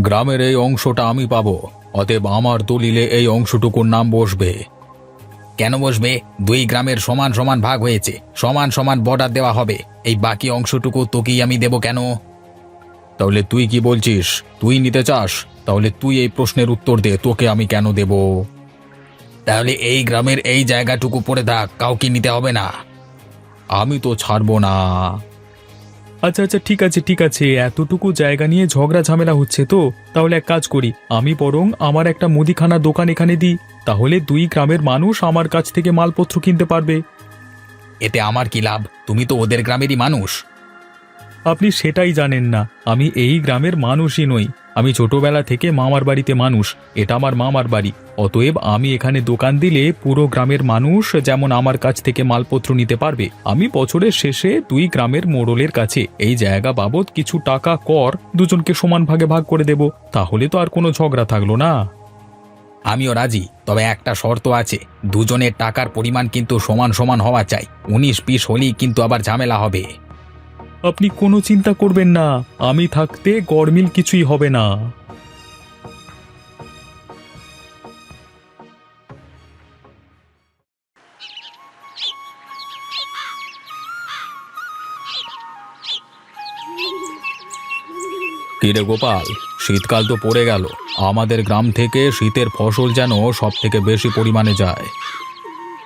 গ্রামের এই অংশটা আমি পাবো, অতএব আমার দলিলে এই অংশটুকুর নাম বসবে। কেন বসবে? দুই গ্রামের সমান সমান ভাগ হয়েছে, সমান সমান বর্ডার দেওয়া হবে। এই বাকি অংশটুকু তোকেই আমি দেব কেন? তাহলে তুই কি বলছিস? তুই নিতে চাস? তাহলে তুই এই প্রশ্নের উত্তর দে, তোকে আমি কেন দেব? তাহলে এই গ্রামের এই জায়গাটুকু পড়ে থাক, কাউকে নিতে হবে না। আমি তো ছাড়বো না। আচ্ছা আচ্ছা, ঠিক আছে, এতটুকু জায়গা নিয়ে ঝগড়া ঝামেলা হচ্ছে তো। তাহলে এক কাজ করি, আমি বরং আমার একটা মুদিখানা দোকান এখানে দিই, তাহলে দুই গ্রামের মানুষ আমার কাছ থেকে মালপত্র কিনতে পারবে। এতে আমার কি লাভ? তুমি তো ওদের গ্রামেরই মানুষ। আপনি সেটাই জানেন না, আমি এই গ্রামের মানুষই নই। আমি ছোটবেলা থেকে মামার বাড়িতে মানুষ, এটা আমার মামার বাড়ি। অতএব আমি এখানে দোকান দিলে পুরো গ্রামের মানুষ যেমন আমার কাছ থেকে মালপত্র নিতে পারবে। আমি বছরের শেষে দুই গ্রামের মোড়লের কাছে এই জায়গা বাবদ কিছু টাকা কর দুজনকে সমান ভাগে ভাগ করে দেব, তাহলে তো আর কোনো ঝগড়া থাকলো না। আমিও রাজি, তবে একটা শর্ত আছে, দুজনের টাকার পরিমাণ কিন্তু সমান সমান হওয়া চাই। 19-20 হলেই কিন্তু আবার ঝামেলা হবে। আপনি কোনো চিন্তা করবেন না, আমি থাকতে গরমিল কিছুই হবে না। কিরে গোপাল, শীতকাল তো পড়ে গেল, আমাদের গ্রাম থেকে শীতের ফসল যেন সব থেকে বেশি পরিমাণে যায়।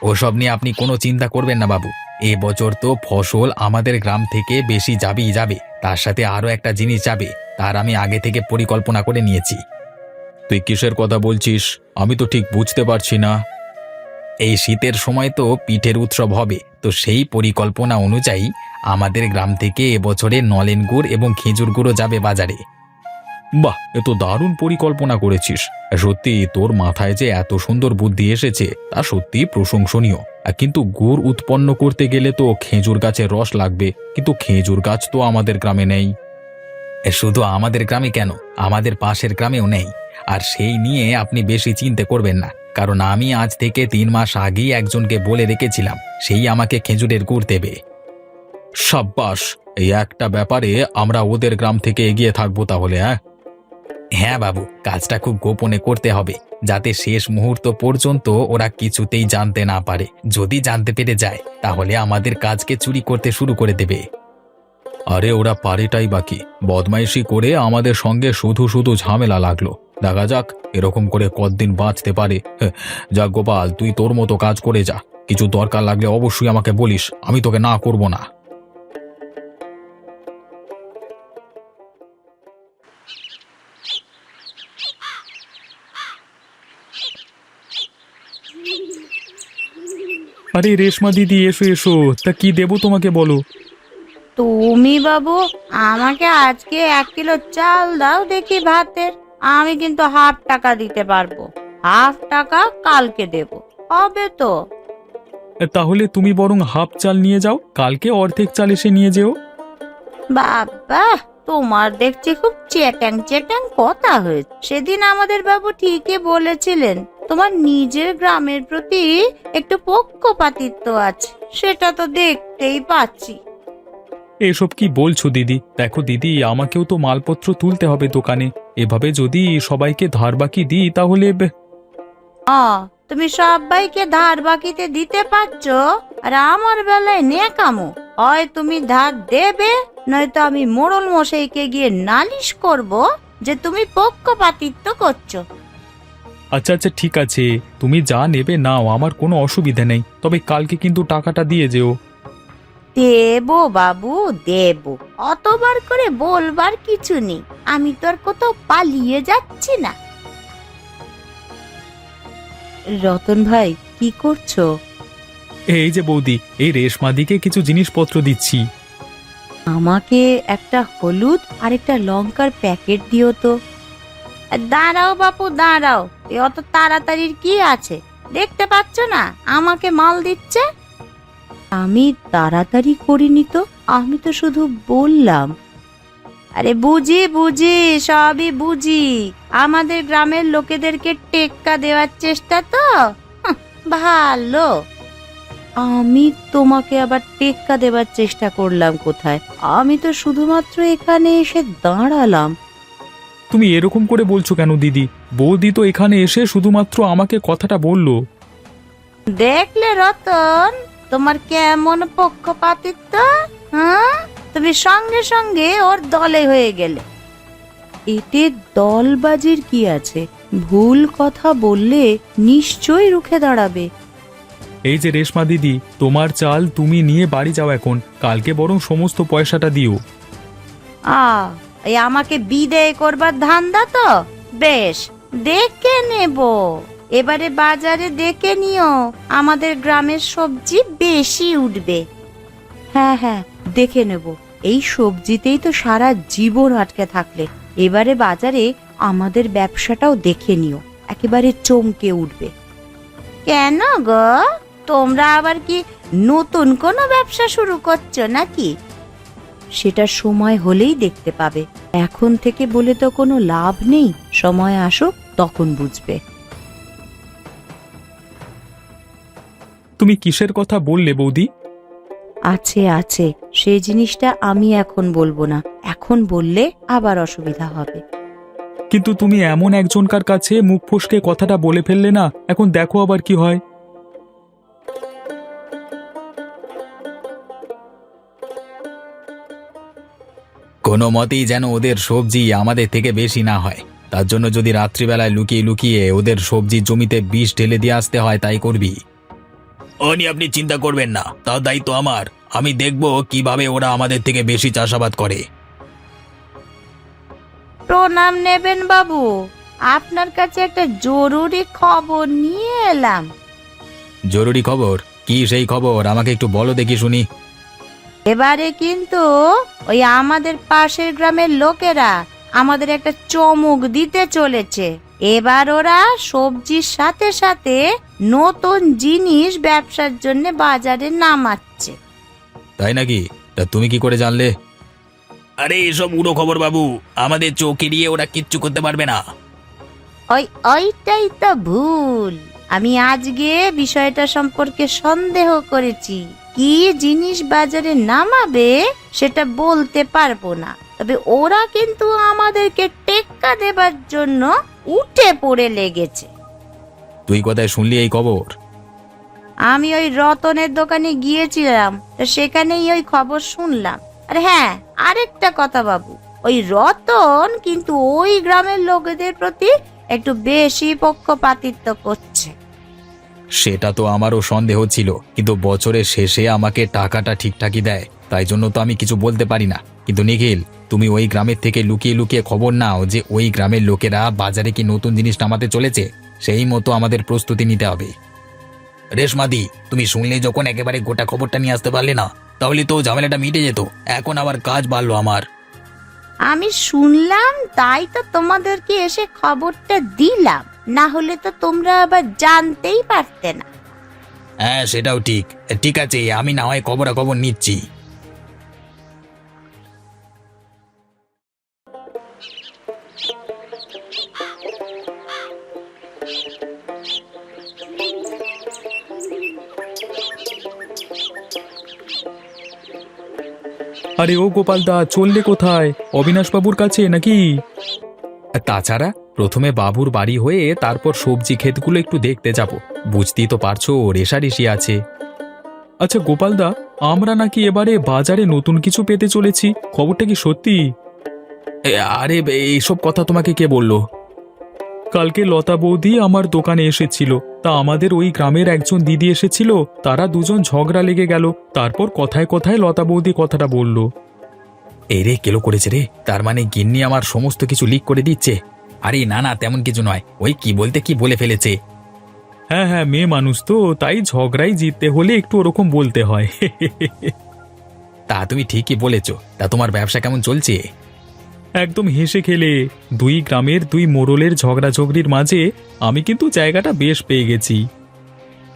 ওসব নিয়ে আপনি কোনো চিন্তা করবেন না বাবু, এবছর তো ফসল আমাদের গ্রাম থেকে বেশি যাবেই যাবে, তার সাথে আরও একটা জিনিস যাবে, তার আমি আগে থেকে পরিকল্পনা করে নিয়েছি। তুই কিসের কথা বলছিস? আমি তো ঠিক বুঝতে পারছি না। এই শীতের সময় তো পিঠের উৎসব হবে, তো সেই পরিকল্পনা অনুযায়ী আমাদের গ্রাম থেকে এবছরে নলেন গুড় এবং খেজুর গুড়ও যাবে বাজারে। বাহ, এ তো দারুণ পরিকল্পনা করেছিস। সত্যি তোর মাথায় যে এত সুন্দর বুদ্ধি এসেছে তা সত্যি প্রশংসনীয়। কিন্তু গুড় উৎপন্ন করতে গেলে তো খেজুর গাছের রস লাগবে, কিন্তু খেজুর গাছ তো আমাদের গ্রামে নেই। শুধু আমাদের গ্রামে কেন, আমাদের পাশের গ্রামেও নেই। আর সেই নিয়ে আপনি বেশি চিন্তা করবেন না, কারণ আমি আজ থেকে 3 মাস আগেই একজনকে বলে রেখেছিলাম, সেই আমাকে খেজুরের গুড় দেবে। সাব্বাস, এই একটা ব্যাপারে আমরা ওদের গ্রাম থেকে এগিয়ে থাকবো তাহলে। হ্যাঁ বাবু, কাজটা খুব গোপনে করতে হবে, যাতে শেষ মুহূর্ত পর্যন্ত ওরা কিছুতেই জানতে না পারে। যদি জানতে পেরে যায় তাহলে আমাদের কাজকে চুরি করতে শুরু করে দেবে। আরে ওরা পারেটাই বাকি, বদমাইশি করে আমাদের সঙ্গে শুধু শুধু ঝামেলা লাগলো। দেখা যাক এরকম করে কতদিন বাঁচতে পারে। যাক গোপাল, তুই তোর মতো কাজ করে যা, কিছু দরকার লাগলে অবশ্যই আমাকে বলিস, আমি তোকে না করব না। আরে রেশমা দিদি, এসো এসো, তা কি দেবো তোমাকে বলো। তুমি বাবু আমাকে আজকে 1 কিলো চাল দাও দেখি ভাতের, আমি কিন্তু হাফ টাকা দিতে পারবো, হাফ টাকা কালকে দেব, হবে তো? তাহলে তুমি বরং হাফ চাল নিয়ে যাও, কালকে অর্ধেক চাল এসে নিয়ে যেও। বাবা, তোমার দেখছি খুব চেটাং চেটাং কথা হয়েছে। সেদিন আমাদের বাবু ঠিকই বলেছিলেন তোমার নিজের গ্রামের প্রতি একটু পক্ষপাতিত্ব আছে, সেটা তো দেখতেই পাচ্ছি। এসব কি বলছো দিদি? দেখো দিদি, আমাকেও তো মালপত্র তুলতে হবে দোকানে, এভাবে যদি সবাইকে ধার বাকি দিই তাহলে তুমি সবাইকে ধার বাকিতে দিতে পারছো, আর আমার বেলায় নেকামো। হয় তুমি ধার দেবে, নয়তো আমি মোড়ল মশাইকে গিয়ে নালিশ করব যে তুমি পক্ষপাতিত্ব করছো। আচ্ছা আচ্ছা, ঠিক আছে, তুমি যা নেবে নাও, আমার কোনো অসুবিধা নেই, তবে কালকে কিন্তু টাকাটা দিয়ে যেও। দেবো বাবু দেবো, অতবার করে বলবার কিছু নেই, আমি তো আর কোথাও পালিয়ে যাচ্ছি না। রতন ভাই, কি করছো? এই যে বৌদি, এই রেশমাদিকে কিছু জিনিসপত্র দিচ্ছি। আমাকে একটা হলুদ আর একটা লঙ্কার প্যাকেট দিও তো। দাঁড়াও বাপু দাঁড়াও, অত তাড়াতাড়ির কি আছে? দেখতে পাচ্ছ না আমাকে মাল দিচ্ছে? আমি তাড়াতাড়ি করিনি তো, আমি তো শুধু বললাম। আরে বুঝি বুঝি, সবই বুঝি, আমাদের গ্রামের লোকেদেরকে টেক্কা দেওয়ার চেষ্টা তো। ভালো, আমি তোমাকে আবার টেক্কা দেবার চেষ্টা করলাম কোথায়? আমি তো শুধুমাত্র এখানে এসে দাঁড়ালাম। তুমি এরকম করে বলছো কেন দিদি? বৌদি তো এখানে এসে শুধুমাত্র আমাকে কথাটা বলল। দেখলে রতন, তোমার কেমন পক্ষপাতিত্ব। হ্যাঁ, তুমি সঙ্গে সঙ্গে ওর দলে হয়ে গেলে। এতে দলবাজির কি আছে? ভুল কথা বললে নিশ্চয়ই রুখে দাঁড়াবে। এই যে রেশমা দিদি, তোমার চাল তুমি নিয়ে বাড়ি যাও এখন, কালকে বরং সমস্ত পয়সাটা দিও। এই আমাকে বিদেয় করবার ধান্দা তো? বেশ, দেখে নেব। এবারে বাজারে দেখে নিও, আমাদের গ্রামের সবজি বেশি উঠবে। হ্যাঁ হ্যাঁ, দেখে নেব। এই সবজিতেই তো সারা জীবন আটকে থাকলে এবারে বাজারে আমাদের ব্যবসাটাও দেখে নিও, একেবারে চমকে উঠবে। কেন গো, তোমরা আবার কি নতুন কোনো ব্যবসা শুরু করছো নাকি? সেটা সময় হলেই দেখতে পাবে, এখন থেকে বলে তো কোনো লাভ নেই। সময় আসুক, তখন বুঝবে। তুমি কিসের কথা বললে বৌদি? আছে আছে, সেই জিনিসটা আমি এখন বলবো না। এখন বললে আবার অসুবিধা হবে। কিন্তু তুমি এমন একজনকার কাছে মুখ ফসকে কথাটা বলে ফেললে না, এখন দেখো আবার কি হয়। কোনো মতেই যেন ওদের সবজি আমাদের থেকে বেশি না হয়, তার জন্য যদি রাত্রিবেলায় লুকিয়ে লুকিয়ে ওদের সবজির জমিতে বিষ ঢেলে দিয়ে আসতে হয় তাই করবি। ও নিয়ে আপনি চিন্তা করবেন না, তার দায়িত্ব আমার। আমি দেখব কিভাবে ওরা আমাদের থেকে বেশি চাষাবাদ করে। প্রণাম নেবেন বাবু, আপনার কাছে একটা জরুরি খবর নিয়ে এলাম। জরুরি খবর? কি সেই খবর, আমাকে একটু বলো দেখি শুনি। এবারে কিন্তু ওই আমাদের পাশের গ্রামের লোকেরা আমাদের একটা চমক দিতে চলেছে। এবার ওরা সবজির সাথে সাথে নতুন জিনিস ব্যবসার জন্য বাজারে নামাচ্ছে। তাই নাকি? তা তুমি কি করে জানলে? আরে এসব উড়ো খবর বাবু, আমাদের চোখ এড়িয়ে ওরা কিচ্ছু করতে পারবে না। ওইটাই তো ভুল। আমি আজকে বিষয়টা সম্পর্কে সন্দেহ করেছি। কি জিনিস বাজারে নামাবে সেটা বলতে পারবো না, তবে ওরা কিন্তু আমাদেরকে টেক্কা দেবার জন্য উঠে পড়ে লেগেছে। তুই কোথায় শুনলি এই খবর? আমি ওই রতনের দোকানে গিয়েছিলাম, তা সেখানেই ওই খবর শুনলাম। আর হ্যাঁ, আরেকটা কথা বাবু, ওই রতন কিন্তু ওই গ্রামের লোকেদের প্রতি একটু বেশি পক্ষপাতিত্ব করছে। সেটা তো আমারও সন্দেহ ছিল, কিন্তু বছরের শেষে আমাকে টাকাটা ঠিকঠাকই দেয়, তাই জন্য তো আমি কিছু বলতে পারি না। কিন্তু নিখিল, তুমি ওই গ্রামের থেকে লুকিয়ে লুকিয়ে খবর নাও যে ওই গ্রামের লোকেরা বাজারে কি নতুন জিনিস নামাতে চলেছে, সেই মতো আমাদের প্রস্তুতি নিতে হবে। রেশমাদি, তুমি শুনলে যখন একেবারে গোটা খবরটা নিয়ে আসতে পারলে না, তাহলে তো ঝামেলাটা মিটে যেত। এখন আবার কাজ বাড়লো আমার। আমি শুনলাম তাই তো তোমাদেরকে এসে খবরটা দিলাম, না হলে তো তোমরা আবার জানতেই পারতে না। হ্যাঁ, সেটাও ঠিক। ঠিক আছে, আমি না হয় খবরাখবর নিচ্ছি। আরে ও গোপালদা, চললে কোথায়? অবিনাশবাবুর কাছে নাকি? তাছাড়া প্রথমে বাবুর বাড়ি হয়ে তারপর সবজি ক্ষেতগুলো একটু দেখতে যাব। বুঝতেই তো পারছো, রেশারেশি আছে। আচ্ছা গোপালদা, আমরা নাকি এবারে বাজারে নতুন কিছু পেতে চলেছি, খবরটা কি সত্যি? আরে এইসব কথা তোমাকে কে বললো? কালকে লতা বৌদি আমার দোকানে এসেছিল, তা আমাদের ওই গ্রামের একজন দিদি এসেছিল, তারা দুজন ঝগড়া লেগে গেল, তারপর কথায় কথায় লতা বৌদি কথাটা বলল। এই রে, কেলো করেছে রে, তার মানে গিন্নি আমার সমস্ত কিছু লিক করে দিচ্ছে। আরে না না, তেমন কিছু নয়, ওই কি বলতে কি বলে ফেলেছে। হ্যাঁ হ্যাঁ, মেয়ে মানুষ তো, তাই ঝগড়াই জিততে হলে একটু ওরকম বলতে হয়। তা তুমি ঠিকই বলেছ। তা তোমার ব্যবসা কেমন চলছে? একদম হেসে খেলে। দুই গ্রামের দুই মোড়লের ঝগড়াঝগড়ির মাঝে আমি কিন্তু জায়গাটা বেশ পেয়ে গেছি।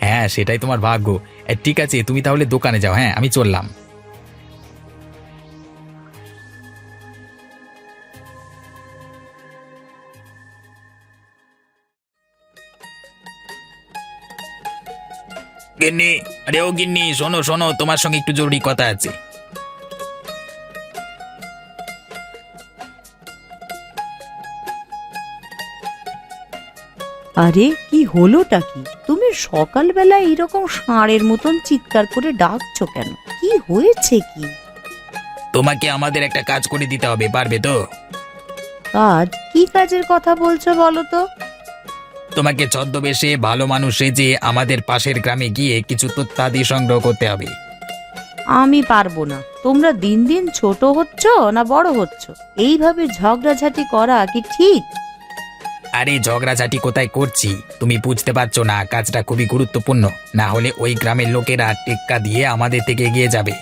হ্যাঁ, সেটাই তোমার ভাগ্য। ঠিক আছে, তুমি তাহলে দোকানে যাও। হ্যাঁ, আমি চললাম। গিন্নি, আরে ও গিন্নি, শোনো শোনো, তোমার সঙ্গে একটু জরুরি কথা আছে। আরে কি হলোটা কি? তুমি সকালবেলা এরকম ষাঁড়ের মতন চিৎকার করে ডাকছো কেন? কি হয়েছে কি? তোমাকে আমাদের একটা কাজ করে দিতে হবে, পারবে তো? কাজ? কি কাজের কথা বলছো বলো তো? তোমাকে ছদ্মবেশে ভালো মানুষ সেজে আমাদের পাশের গ্রামে গিয়ে কিছু তথ্যাদি সংগ্রহ করতে হবে। আমি পারবো না। তোমরা দিন দিন ছোট হচ্ছ না বড় হচ্ছ? এইভাবে ঝগড়াঝাটি করা কি ঠিক? আরে ঝগড়াঝাটি কোথায় করছি, তুমি বুঝতে পারছো না? কাজটা খুবই গুরুত্বপূর্ণ, না হলে ওই গ্রামের লোকেরা টেক্কা দিয়ে আমাদের থেকে এগিয়ে যাবে।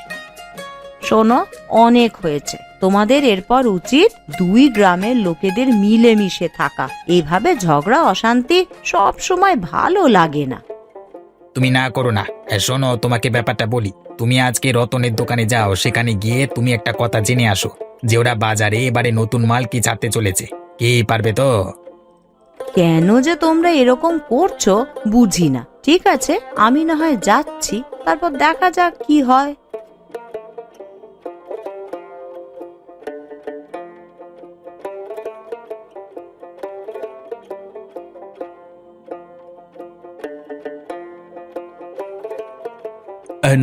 শোনো, অনেক হয়েছে। তোমাদের এরপর উচিত দুই গ্রামের লোকেদের মিলেমিশে থাকা। এভাবে ঝগড়া অশান্তি সব সময় ভালো লাগে না। তুমি না করো না। শোনো, তোমাকে ব্যাপারটা বলি। তুমি আজকে রতনের দোকানে যাও, সেখানে গিয়ে তুমি একটা কথা জেনে আসো যে ওরা বাজারে এবারে নতুন মাল কি ছাড়তে চলেছে। কি পারবে তো? কেন যে তোমরা এরকম করছো বুঝি না। ঠিক আছে, আমি না হয় যাচ্ছি, তারপর দেখা যাক কি হয়।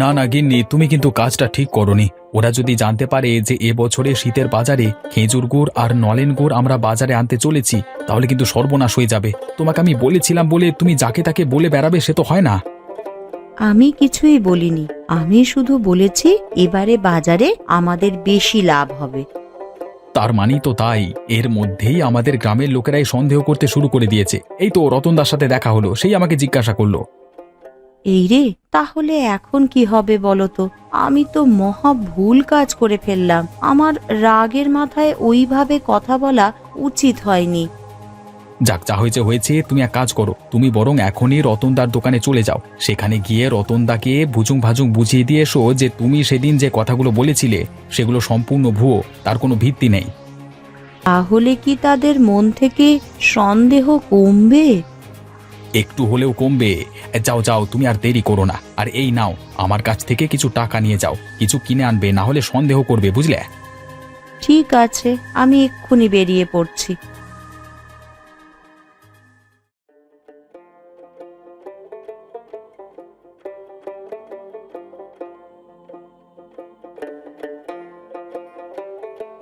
না না গিন্নি, তুমি কিন্তু কাজটা ঠিক করনি। ওরা যদি জানতে পারে যে এবছরে শীতের বাজারে খেজুর গুড় আর নলেন গুড় আমরা বাজারে আনতে চলেছি, তাহলে কিন্তু সর্বনাশ হয়ে যাবে। তোমাকে আমি বলেছিলাম বলে তুমি যাকে তাকে বলে বেড়াবে, সে তো হয় না। আমি কিছুই বলিনি। আমি শুধু বলেছি এবারে বাজারে আমাদের বেশি লাভ হবে। তার মানেই তো তাই। এর মধ্যেই আমাদের গ্রামের লোকেরাই সন্দেহ করতে শুরু করে দিয়েছে। এই তো রতনদার সাথে দেখা হলো, সেই আমাকে জিজ্ঞাসা করলো। এই রে, তাহলে এখন কি হবে বলো তো? আমি তো মহা ভুল কাজ করে ফেললাম। আমার রাগের মাথায় ওইভাবে কথা বলা উচিত হয়নি। যাক, যা হয়েছে হয়েছে। তুমি এক কাজ করো, তুমি বরং এখনই রতনদার দোকানে চলে যাও। সেখানে গিয়ে রতনদাকে ভুজুং ভাজুং বুঝিয়ে দিয়ে এসো যে তুমি সেদিন যে কথাগুলো বলেছিলে সেগুলো সম্পূর্ণ ভুয়ো, তার কোনো ভিত্তি নেই। তাহলে কি তাদের মন থেকে সন্দেহ কমবে? একটু হলেও কমবে। যাও যাও, তুমি আর দেরি করো না। আর এই নাও, আমার কাছ থেকে কিছু টাকা নিয়ে যাও, কিছু কিনে আনবে, না হলে সন্দেহ করবে, বুঝলে? ঠিক আছে, আমি এক্ষুনি বেরিয়ে পড়ছি।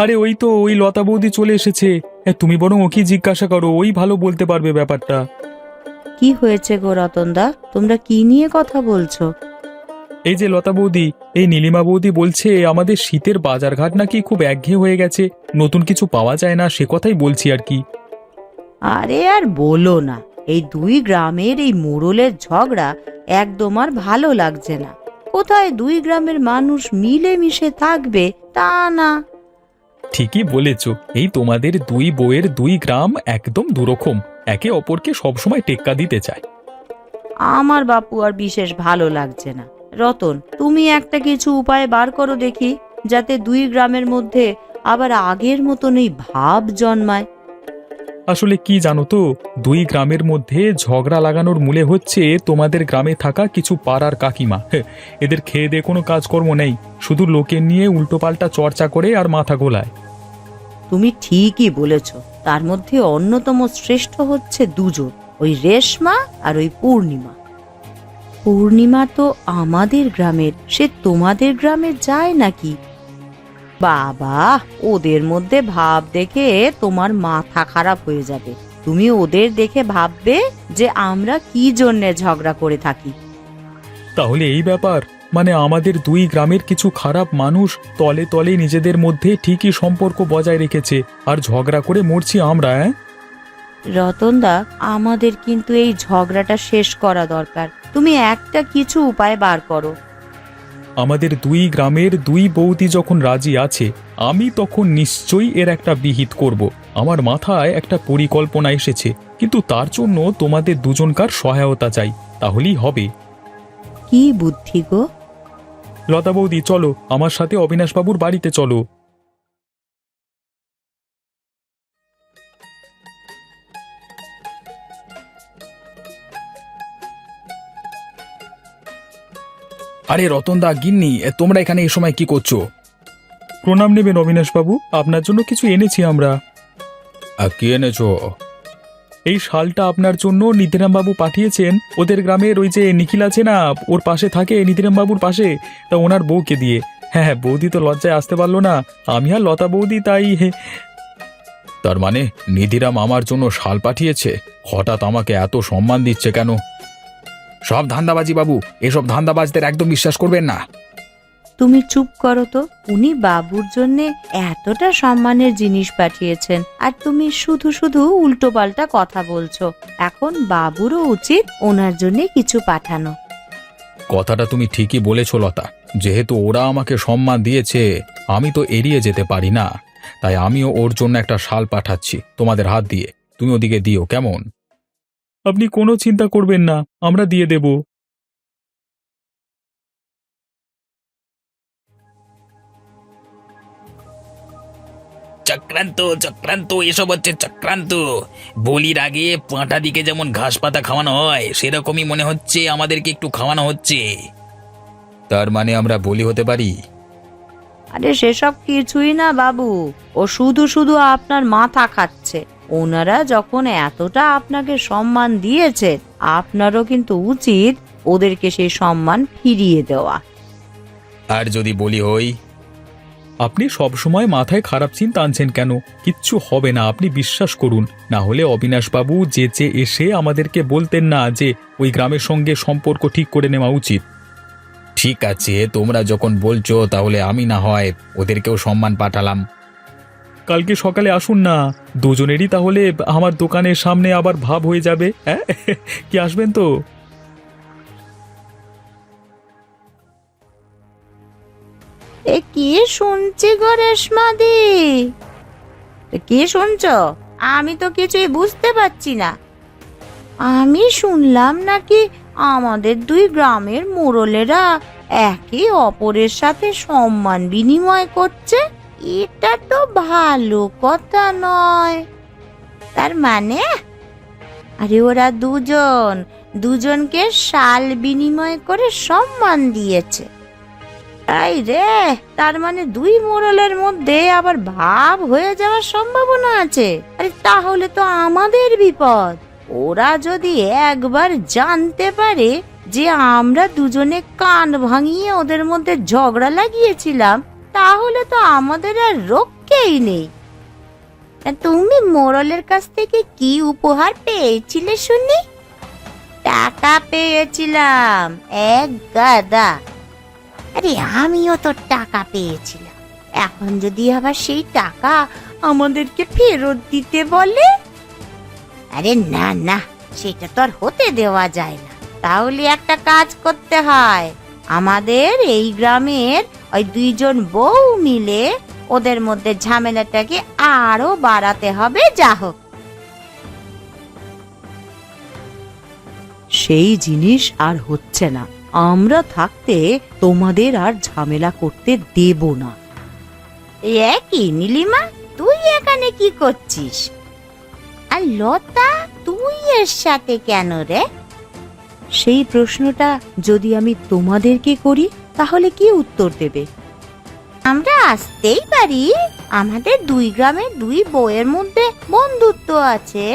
আরে ওই তো, ওই লতা বৌদি চলে এসেছে। তুমি বরং ওকে জিজ্ঞাসা করো, ওই ভালো বলতে পারবে ব্যাপারটা। কি হয়েছে গো রতনদা? তোমরা কি নিয়ে কথা বলছো? এই যে লতা বৌদি, এই নীলিমা বৌদি বলছে আমাদের শীতের বাজারঘাট নাকি খুব একঘেয়ে হয়ে গেছে, নতুন কিছু পাওয়া যায় না, সে কথাই বলছি আর কি। আরে আর বলো না, এই দুই গ্রামের এই মোড়লের ঝগড়া একদম আর ভালো লাগছে না। কোথায় দুই গ্রামের মানুষ মিলেমিশে থাকবে? তা না। ঠিকই বলেছ, এই তোমাদের দুই বউয়ের দুই গ্রাম একদম দুরকম, একে অপরকে সবসময় টেক্কা দিতে চায়। আমার বাপু আর বিশেষ ভালো লাগছে না। রতন, তুমি একটা কিছু উপায় বার করো দেখি, যাতে দুই গ্রামের মধ্যে আবার আগের মতন এই ভাব জন্মায়। আসলে কি জানো তো, দুই গ্রামের মধ্যে ঝগড়া লাগানোর মূলে হচ্ছে তোমাদের গ্রামে থাকা কিছু পাড়ার কাকিমা। এদের খেয়ে দিয়ে কোনো কাজকর্ম নেই, শুধু লোকের নিয়ে উল্টোপাল্টা চর্চা করে আর মাথা গোলায়। তুমি ঠিকই বলেছ। তার মধ্যে অন্যতম শ্রেষ্ঠ হচ্ছে দুজন, ওই রেশমা আর ওই পূর্ণিমা। পূর্ণিমা তো আমাদের গ্রামের, সে তোমাদের গ্রামে যায় নাকি? বাবা, ওদের মধ্যে ভাব দেখে তোমার মাথা খারাপ হয়ে যাবে। তুমি ওদের দেখে ভাববে যে আমরা কি জন্যে ঝগড়া করে থাকি। তাহলে এই ব্যাপার, মানে আমাদের দুই গ্রামের কিছু খারাপ মানুষ তলে তলে নিজেদের মধ্যে ঠিকই সম্পর্ক বজায় রেখেছে, আর ঝগড়া করে মরছি আমরা। রতনদা, আমাদের কিন্তু এই ঝগড়াটা শেষ করা দরকার। তুমি একটা কিছু উপায় বার করো। আমাদের দুই গ্রামের দুই বৌদি যখন রাজি আছে, আমি তখন নিশ্চয়ই এর একটা বিহিত করব। আমার মাথায় একটা পরিকল্পনা এসেছে, কিন্তু তার জন্য তোমাদের দুজনকার সহায়তা চাই, তাহলেই হবে। কি বুদ্ধি গো? লতা বৌদি, চলো আমার সাথে অবিনাশবাবুর বাড়িতে চলো। আরে রতনদা, গিন্নি, তোমরা এখানে এই সময় কি করছো? প্রণাম নেবেন অবিনাশবাবু, আপনার জন্য কিছু এনেছি আমরা। কি এনেছো? এই শালটা আপনার জন্য নিধিরাম বাবু পাঠিয়েছেন। ওদের গ্রামের ওই যে নিখিল আছে না, ওর পাশে থাকে, নিধিরাম বাবুর পাশে, তা ওনার বউকে দিয়ে। হ্যাঁ হ্যাঁ, বৌদি তো লজ্জায় আসতে পারলো না, আমি আর লতা বৌদি তাই। তার মানে নিধিরাম আমার জন্য শাল পাঠিয়েছে? হঠাৎ আমাকে এত সম্মান দিচ্ছে কেন? সব ধান্দাবাজি বাবু, এসব ধান্দাবাজদের একদম বিশ্বাস করবেন না। তুমি চুপ করো তো। উনি বাবুর জন্যে এতটা সম্মানের জিনিস পাঠিয়েছেন, আর তুমি শুধু শুধু উল্টো পাল্টা কথা বলছো। এখন বাবুরও উচিত ওনার জন্য কিছু পাঠানো। কথাটা তুমি ঠিকই বলেছ লতা, যেহেতু ওরা আমাকে সম্মান দিয়েছে আমি তো এড়িয়ে যেতে পারি না, তাই আমিও ওর জন্য একটা শাল পাঠাচ্ছি তোমাদের হাত দিয়ে। তুমি ওদিকে দিও, কেমন? আপনি কোনো চিন্তা করবেন না, আমরা দিয়ে দেব। চক্রান্ত চক্রান্ত, এসব হচ্ছে চক্রান্ত। বলির আগে পাঁঠা দিকে যেমন ঘাস পাতা খাওয়ানো হয়, সেরকমই মনে হচ্ছে আমাদেরকে একটু খাওয়ানো হচ্ছে। তার মানে আমরা বলি হতে পারি? আরে সেসব কিছুই না বাবু, ও শুধু শুধু আপনার মাথা খাচ্ছে। ওনারা যখন এতটা আপনাকে সম্মান দিয়েছে, আপনারও কিন্তু উচিত ওদেরকে সেই সম্মান ফিরিয়ে দেওয়া। আর যদি বলি হই? আপনি সবসময় মাথায় খারাপ চিন্তা আনছেন কেন? কিচ্ছু হবে না, আপনি বিশ্বাস করুন। না হলে অবিনাশবাবু যেচে এসে আমাদেরকে বলতেন না যে ওই গ্রামের সঙ্গে সম্পর্ক ঠিক করে নেওয়া উচিত। ঠিক আছে, তোমরা যখন বলছো তাহলে আমি না হয় ওদেরকেও সম্মান পাঠালাম। কালকে সকালে আসুন না, দুজনেরই তাহলে আমার দোকানের সামনে আবার ভাব হয়ে যাবে। হ্যাঁ, কি আসবেন তো? এ কি শুনছি গো রেশমাদি? কি শুনছ? আমি তো কিছুই বুঝতে পারছি না। আমি শুনলাম নাকি আমাদের দুই গ্রামের মোড়লেরা একে অপরের সাথে সম্মান বিনিময় করছে। এটা তো ভালো কথা নয়। তার মানে আরে ওরা দুজনকে শাল বিনিময় করে সম্মান দিয়েছে। তাই রে, তার মানে দুই মোড়লের মধ্যে আবার ভাব হয়ে যাওয়ার সম্ভাবনা আছে। আরে তাহলে তো আমাদের বিপদ। ওরা যদি একবার জানতে পারে যে আমরা দুজনে কান ভাঙিয়ে ওদের মধ্যে ঝগড়া লাগিয়েছিলাম, তাহলে তো আমাদের আর রক্ষেই নেই। তুমি মোড়লের কাছ থেকে কি উপহার পেয়েছিলে শুনি? টাকা পেয়েছিলাম, এক গাদা। আরে আমিও তো টাকা পেয়েছিলাম। এখন যদি আবার সেই টাকা আমাদেরকে ফেরত দিতে বলে, আরে না না, সেটা তো আর হতে দেওয়া যায় না। তাহলে একটা কাজ করতে হয়, আমাদের এই গ্রামের ওই দুইজন বউ মিলে ওদের মধ্যে ঝামেলাটাকে আরো বাড়াতে হবে। যা হোক, সেই জিনিস আর হচ্ছে না। আমরা থাকতে তোমাদের আর ঝামেলা করতে দেব না। এ কি নীলিমা, তুই এখানে কি করছিস? আর লতা, তুই এর সাথে কেন রে? সেই প্রশ্নটা যদি আমি তোমাদেরকে করি তাহলে কি উত্তর দেবে? আমরা আসতেই পারি, আমাদের দুই গ্রামের দুই বউয়ের মধ্যে বন্ধুত্ব আছে।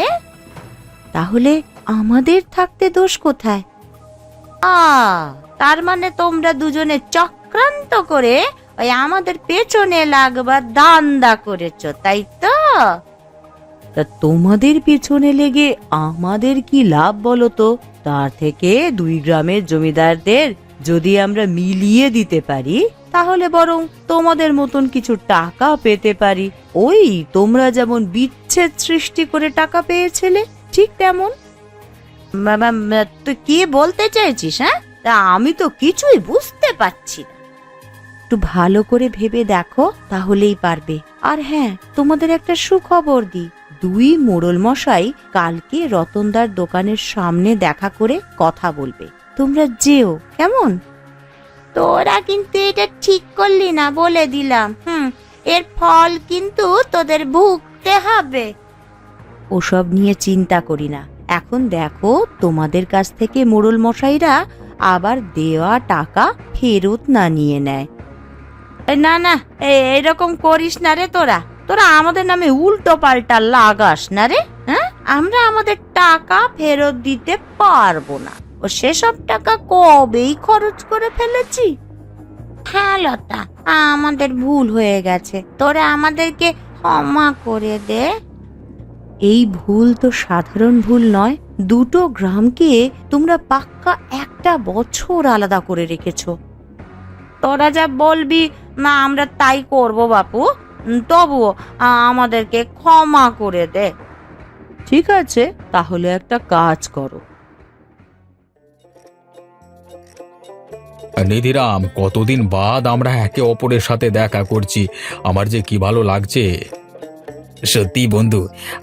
তাহলে আমাদের থাকতে দোষ কোথায়? তার মানে তোমরা দুজনে চক্রান্ত করে ওই আমাদের পেছনে লাগবার ধান্দা করেছো, তাই তো? তা তোমাদের পেছনে লেগে আমাদের কি লাভ বলো তো? তার থেকে দুই গ্রামের জমিদারদের যদি আমরা মিলিয়ে দিতে পারি, তাহলে বরং তোমাদের মতন কিছু টাকা পেতে পারি। ওই তোমরা যেমন বিচ্ছেদ সৃষ্টি করে টাকা পেয়েছিলে, ঠিক তেমন। তুই কি বলতে চাইছিস? হ্যাঁ, তা আমি তো কিছুই বুঝতে পারছি না। একটু ভালো করে ভেবে দেখো, তাহলেই পারবে। আর হ্যাঁ, তোমাদের একটা সুখবর দিই, দুই মোড়ল মশাই কালকে রতনদার দোকানের সামনে দেখা করে কথা বলবে। তোমরা যেও, কেমন? তোরা কিন্তু এটা ঠিক করলি না, বলে দিলাম। এর ফল কিন্তু তোদের ভুগতে হবে। ওসব নিয়ে চিন্তা করি না। এখন দেখো, তোমাদের কাছ থেকে মোড়ল মশাইরা আবার দেওয়া টাকা ফেরত না নিয়ে নেয়। না না, এরকম করিস না রে। তোরা আমাদের নামে উল্টো পাল্টা লাগাস না রে। হ্যাঁ, আমরা আমাদের টাকা ফেরত দিতে পারবো না। ও সেসব টাকা কবেই খরচ করে ফেলেছি। হ্যাঁ লতা, আমাদের ভুল হয়ে গেছে, তোরা আমাদেরকে ক্ষমা করে দে। এই ভুল তো সাধারণ ভুল নয়, দুটো গ্রামকে তোমরা পাক্কা একটা বছর আলাদা করে রেখেছো। তোরা যা বলবি না আমরা তাই করব বাপু, তবুও আমাদেরকে ক্ষমা করে দে। ঠিক আছে, তাহলে একটা কাজ করো। নিধিরাম, কতদিন বাদ আমরা একে অপরের সাথে দেখা করছি, আমার যে কি ভালো লাগছে। সত্যি বন্ধু,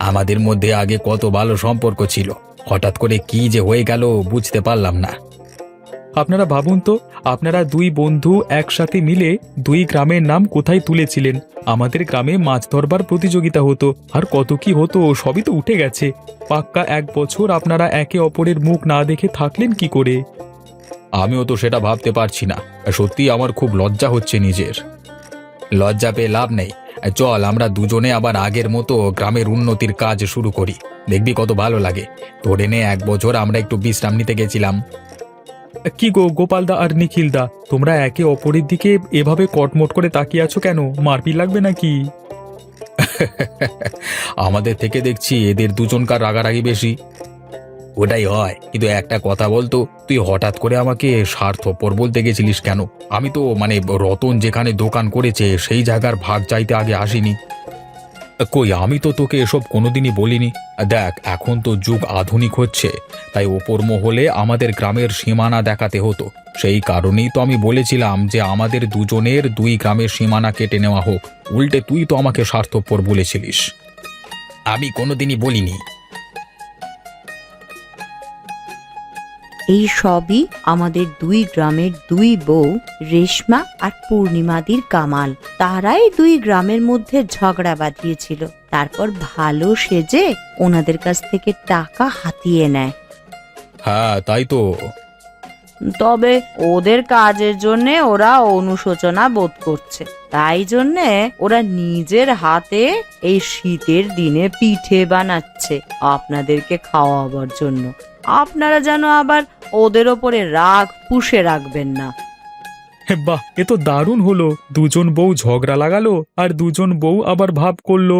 আমাদের মধ্যে আগে কত ভালো সম্পর্ক ছিল, হঠাৎ করে কি যে হয়ে গেল বুঝতে পারলাম না। আপনারা ভাবুন তো, আপনারা দুই বন্ধু একসাথে মিলে দুই গ্রামের নাম কোথায় তুলেছিলেন। আমাদের গ্রামে মাছ ধরবার প্রতিযোগিতা হতো, আর কত কি হতো সবই তো উঠে গেছে। পাক্কা এক বছর আপনারা একে অপরের মুখ না দেখে থাকলেন কি করে? আমিও তো সেটা ভাবতে পারছি না, সত্যি আমার খুব লজ্জা হচ্ছে নিজের। লজ্জা পেয়ে লাভ নেই, চল আমরা দুজনে আবার আগের মতো গ্রামের উন্নতির কাজ শুরু করি, দেখবি কত ভালো লাগে। ধরে নে 1 বছর আমরা একটু বিশ্রাম নিতে গেছিলাম। কি গো গোপালদা আর নিখিলদা, তোমরা একে অপরের দিকে এভাবে কটমট করে তাকিয়ে আছো কেন? মারপিট লাগবে নাকি? আমাদের থেকে দেখছি এদের দুজনকার রাগারাগি বেশি। ওটাই হয়, কিন্তু একটা কথা বলতো, তুই হঠাৎ করে আমাকে স্বার্থপর বলতে গেছিলিস কেন? আমি তো রতন যেখানে দোকান করেছে সেই জায়গার ভাগ চাইতে আগে আসিনি। কই, আমি তো তোকে এসব কোনোদিনই বলিনি। দেখ, এখন তো যুগ আধুনিক হচ্ছে, তাই ওপর মহলে আমাদের গ্রামের সীমানা দেখাতে হতো। সেই কারণেই তো আমি বলেছিলাম যে আমাদের দুজনের 2 গ্রামের সীমানা কেটে নেওয়া হোক। উল্টে তুই তো আমাকে স্বার্থপর বলেছিলিস। আমি কোনোদিনই বলিনি। এই সবই আমাদের দুই গ্রামের দুই বউ রেশমা আর পূর্ণিমাদির কামাল। তারাই দুই গ্রামের মধ্যে ঝগড়া বাঁধিয়েছিল, তারপর ভালো সেজে ওনাদের কাছ থেকে টাকা হাতিয়ে নেয়। হ্যাঁ, তাই তো। তবে ওদের কাজের জন্য ওরা অনুশোচনা বোধ করছে, তাই জন্যে ওরা নিজের হাতে এই শীতের দিনে পিঠে বানাচ্ছে আপনাদেরকে খাওয়াবার জন্য। আপনারা যেন আবার ওদের ওপরে রাগ পুষে রাখবেন না। বাহ, এ তো দারুণ হলো। দুজন বউ ঝগড়া লাগালো আর দুজন বউ আবার ভাব করলো।